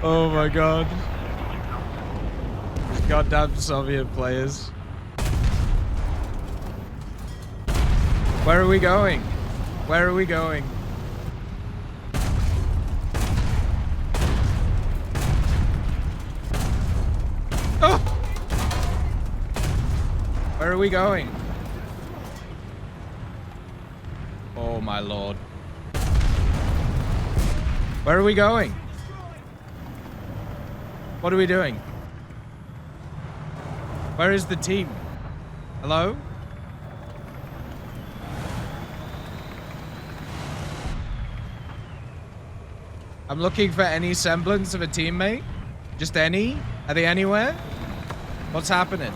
Oh my god. These goddamn Soviet players. Where are we going? Where are we going? Oh! Where are we going? Oh my lord. Where are we going? What are we doing? Where is the team? Hello? I'm looking for any semblance of a teammate. Just any? Are they anywhere? What's happening?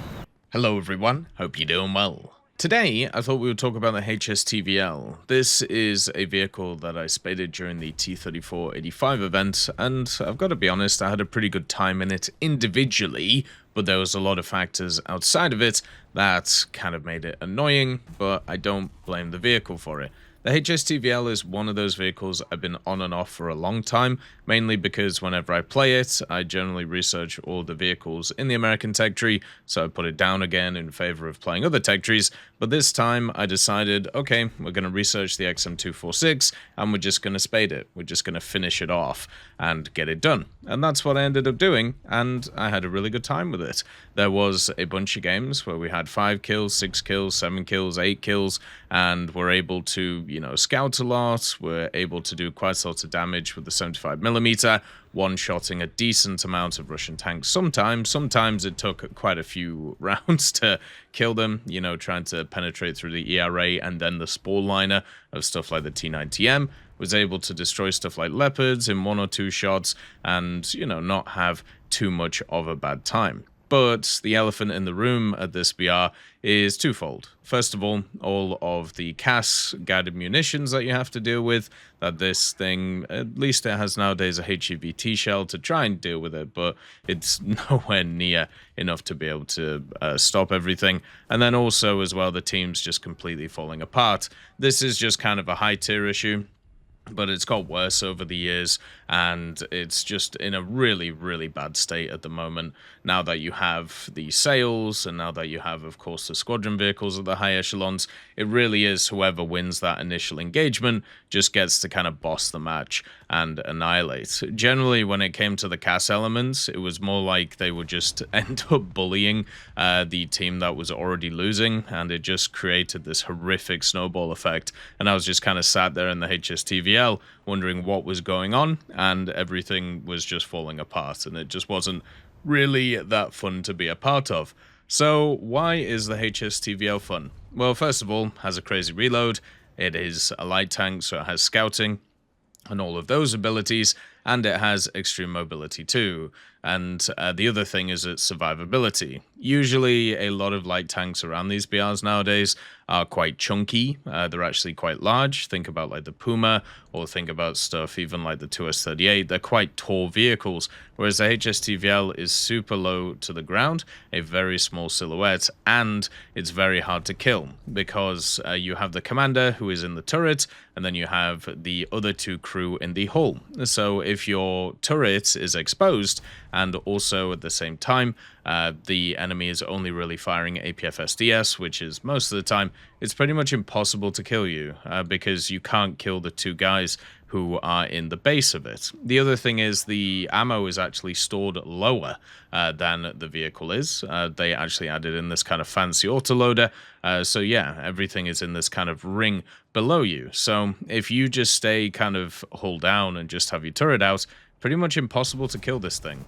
Hello everyone, hope you're doing well. Today, I thought we would talk about the HSTV-L. This is a vehicle that I spaded during the T3485 event, and I've got to be honest, I had a pretty good time in it individually, but there was a lot of factors outside of it that kind of made it annoying, but I don't blame the vehicle for it. The HSTV-L is one of those vehicles I've been on and off for a long time, mainly because whenever I play it, I generally research all the vehicles in the American tech tree, so I put it down again in favor of playing other tech trees, but this time I decided, okay, we're going to research the XM246, and we're just going to spade it. We're just going to finish it off and get it done. And that's what I ended up doing, and I had a really good time with it. There was a bunch of games where we had 5 kills, 6 kills, 7 kills, 8 kills, and we're able to, scout a lot. We're able to do quite a lot of damage with the 75mm, one-shotting a decent amount of Russian tanks sometimes. Sometimes it took quite a few rounds to kill them, trying to penetrate through the ERA and then the spore liner of stuff like the T90M. Was able to destroy stuff like Leopards in 1 or 2 shots and, not have too much of a bad time. But the elephant in the room at this BR is twofold. First of all of the CAS guided munitions that you have to deal with, that this thing, at least it has nowadays a HEVT shell to try and deal with it, but it's nowhere near enough to be able to stop everything. And then also as well, the team's just completely falling apart. This is just kind of a high tier issue, but it's got worse over the years, and it's just in a really, really bad state at the moment. Now that you have the sails, and now that you have, of course, the squadron vehicles at the high echelons, it really is whoever wins that initial engagement just gets to kind of boss the match and annihilate. Generally, when it came to the CAS elements, it was more like they would just end up bullying the team that was already losing, and it just created this horrific snowball effect. And I was just kind of sat there in the HSTV-L wondering what was going on, and everything was just falling apart, and it just wasn't really that fun to be a part of. So why is the HSTV-L fun? Well, first of all, it has a crazy reload. It is a light tank, so it has scouting and all of those abilities, and it has extreme mobility too. And the other thing is its survivability. Usually a lot of light tanks around these BRs nowadays are quite chunky. They're actually quite large. Think about like the Puma, or think about stuff even like the 2S38. They're quite tall vehicles, whereas the HSTV-L is super low to the ground, a very small silhouette, and it's very hard to kill because you have the commander who is in the turret, and then you have the other 2 crew in the hull. So if your turret is exposed, and also at the same time, the enemy is only really firing APFSDS, which is most of the time, it's pretty much impossible to kill you because you can't kill the 2 guys who are in the base of it. The other thing is the ammo is actually stored lower than the vehicle is. They actually added in this kind of fancy autoloader. So yeah, everything is in this kind of ring below you. So if you just stay kind of hull down and just have your turret out, pretty much impossible to kill this thing,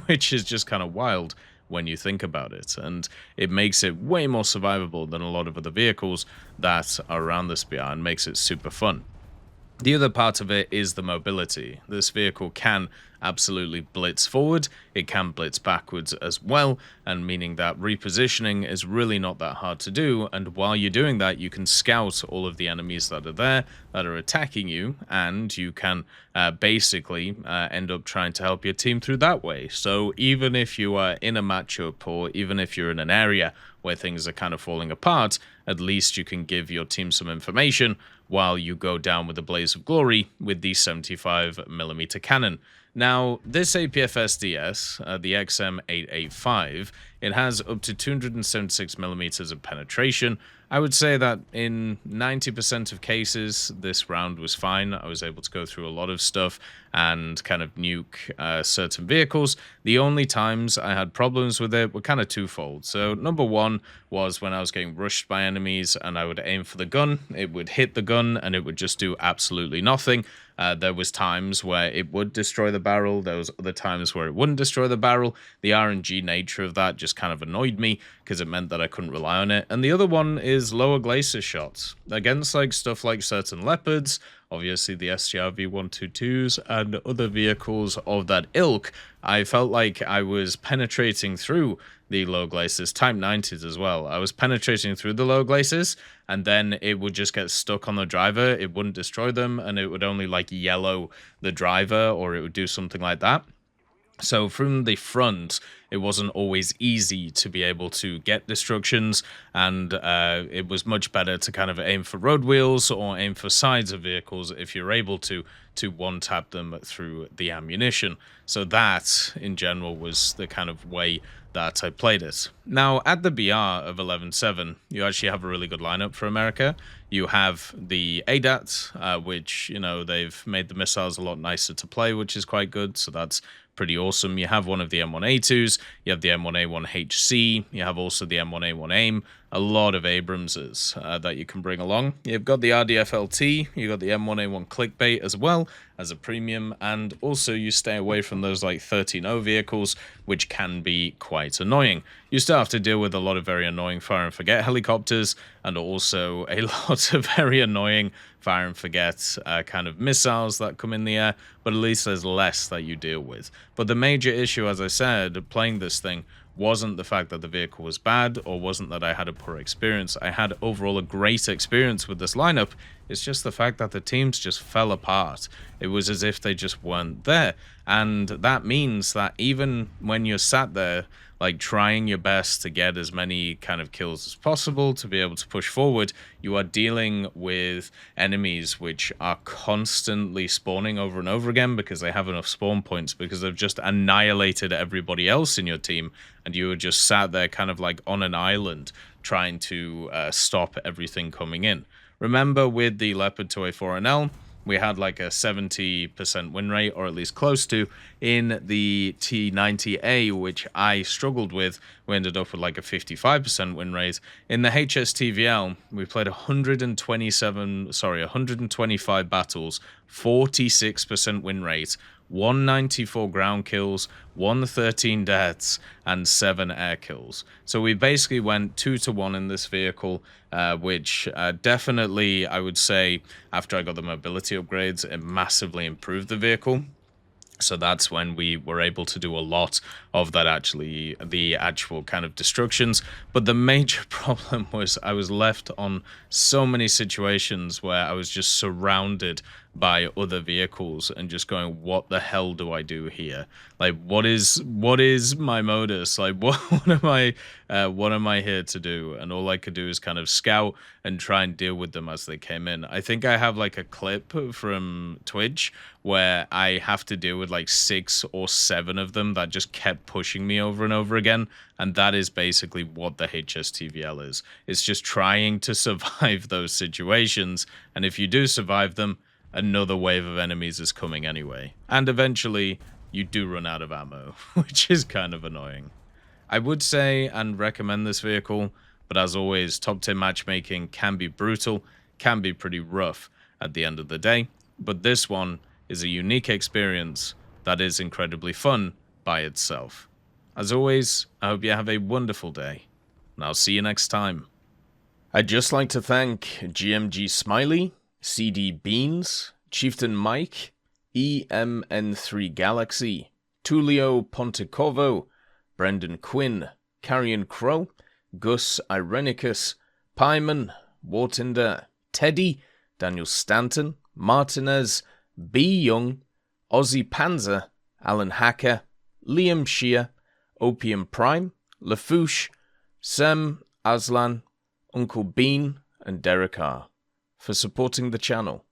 which is just kind of wild when you think about it, and it makes it way more survivable than a lot of other vehicles that are around this BR and makes it super fun. The other part of it is the mobility. This vehicle can absolutely blitz forward, it can blitz backwards as well, and meaning that repositioning is really not that hard to do, and while you're doing that, you can scout all of the enemies that are there, that are attacking you, and you can basically end up trying to help your team through that way. So even if you are in a matchup, or even if you're in an area where things are kind of falling apart, at least you can give your team some information while you go down with a blaze of glory with the 75mm cannon. Now, this APFSDS, the XM885, it has up to 276 millimeters of penetration. I would say that in 90% of cases, this round was fine. I was able to go through a lot of stuff and kind of nuke certain vehicles. The only times I had problems with it were kind of twofold. So number one was when I was getting rushed by enemies and I would aim for the gun, it would hit the gun and it would just do absolutely nothing. There was times where it would destroy the barrel. There was other times where it wouldn't destroy the barrel. The RNG nature of that just kind of annoyed me because it meant that I couldn't rely on it. And the other one is lower glacis shots against like stuff like certain Leopards, obviously the STRV-122s and other vehicles of that ilk. I felt like I was penetrating through the low glacis, Type 90s as well. I was penetrating through the low glacis, and then it would just get stuck on the driver. It wouldn't destroy them, and it would only like yellow the driver, or it would do something like that. So from the front, it wasn't always easy to be able to get destructions, and it was much better to kind of aim for road wheels or aim for sides of vehicles if you're able to one-tap them through the ammunition. So that, in general, was the kind of way that I played it. Now, at the BR of 11.7, you actually have a really good lineup for America. You have the ADAT, which, you know, they've made the missiles a lot nicer to play, which is quite good, so that's pretty awesome. You have one of the M1A2s, you have the M1A1HC, you have also the M1A1 AIM, a lot of Abramses that you can bring along. You've got the RDF-LT, you've got the M1A1 Clickbait as well as a premium, and also you stay away from those like 13.0 vehicles, which can be quite annoying. You still have to deal with a lot of very annoying fire and forget helicopters, and also a lot of very annoying fire and forget kind of missiles that come in the air, but at least there's less that you deal with. But the major issue, as I said, playing this thing wasn't the fact that the vehicle was bad, or wasn't that I had a poor experience. I had overall a great experience with this lineup. It's just the fact that the teams just fell apart. It was as if they just weren't there. And that means that even when you're sat there, like trying your best to get as many kind of kills as possible to be able to push forward, you are dealing with enemies which are constantly spawning over and over again because they have enough spawn points, because they've just annihilated everybody else in your team, and you are just sat there kind of like on an island trying to stop everything coming in. Remember, with the Leopard 2A4NL, we had like a 70% win rate, or at least close to. In the T90A, which I struggled with, we ended up with like a 55% win rate. In the HSTV-L, we played 125 battles, 46% win rate, 194 ground kills, 113 deaths, and 7 air kills. So we basically went 2-to-1 in this vehicle, which definitely, I would say, after I got the mobility upgrades, it massively improved the vehicle. So that's when we were able to do a lot of that, actually, the actual kind of destructions. But the major problem was I was left on so many situations where I was just surrounded by other vehicles and just going, what the hell do I do here? Like, what is my modus? Like, what am I here to do? And all I could do is kind of scout and try and deal with them as they came in. I think I have like a clip from Twitch where I have to deal with like 6 or 7 of them that just kept pushing me over and over again. And that is basically what the HSTV-L is. It's just trying to survive those situations. And if you do survive them, another wave of enemies is coming anyway. And eventually, you do run out of ammo, which is kind of annoying. I would say and recommend this vehicle, but as always, top tier matchmaking can be brutal, can be pretty rough at the end of the day. But this one is a unique experience that is incredibly fun by itself. As always, I hope you have a wonderful day, and I'll see you next time. I'd just like to thank GMG Smiley, CD Beans, Chieftain Mike, EMN3 Galaxy, Tulio Pontecorvo, Brendan Quinn, Carrion Crow, Gus Irenicus, Pyman, Wartinder, Teddy, Daniel Stanton, Martinez, B. Young, Ozzy Panzer, Alan Hacker, Liam Shear, Opium Prime, Lafouche, Sem, Aslan, Uncle Bean, and Derek R. for supporting the channel.